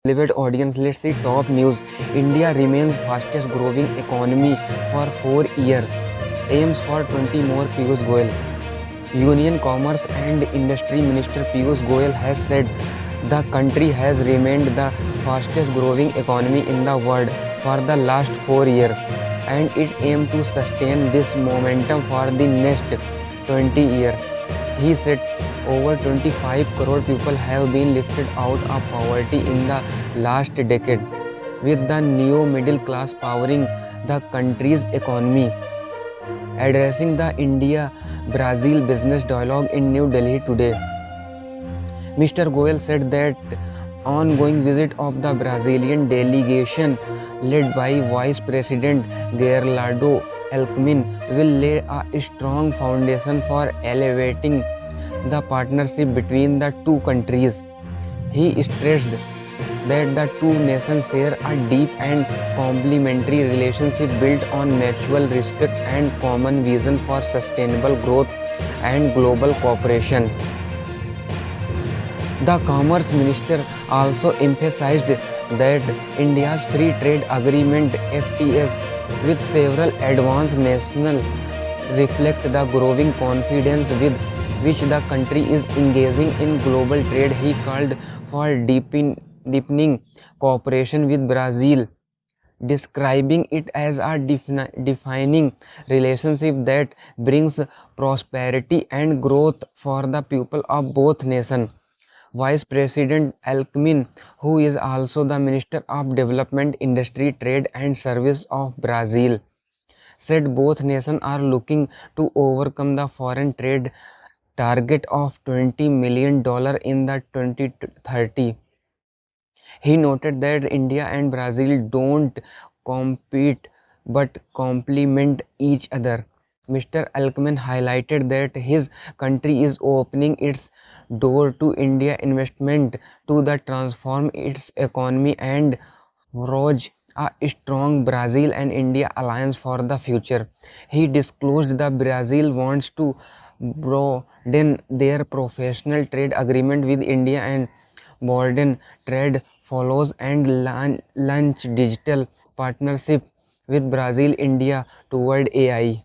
Relevant audience, let's see top news. India remains fastest growing economy for 4 years. Aims for 20 more. Piyush Goyal. Union Commerce and Industry Minister Piyush Goyal has said the country has remained the fastest growing economy in the world for the last 4 years, and it aims to sustain this momentum for the next 20 years. He said over 25 crore people have been lifted out of poverty in the last decade, with the new middle class powering the country's economy. Addressing the India-Brazil business dialogue in New Delhi today, Mr. Goyal said that ongoing visit of the Brazilian delegation led by Vice President Gerardo Alckmin will lay a strong foundation for elevating the partnership between the two countries. He stressed that the two nations share a deep and complementary relationship built on mutual respect and common vision for sustainable growth and global cooperation. The Commerce Minister also emphasized that India's Free Trade Agreement (FTAs) with several advanced nations reflect the growing confidence with which the country is engaging in global trade. He called for deepening cooperation with Brazil, describing it as a defining relationship that brings prosperity and growth for the people of both nations. Vice President Alckmin, who is also the Minister of Development, Industry, Trade and Service of Brazil, said both nations are looking to overcome the foreign trade target of $20 million in the 2030. He noted that India and Brazil don't compete but complement each other. Mr. Alckmin highlighted that his country is opening its door to India investment to the transform its economy and forge a strong Brazil and India alliance for the future. He disclosed that Brazil wants to broaden their professional trade agreement with India and broaden trade follows and launch digital partnership with Brazil India toward AI.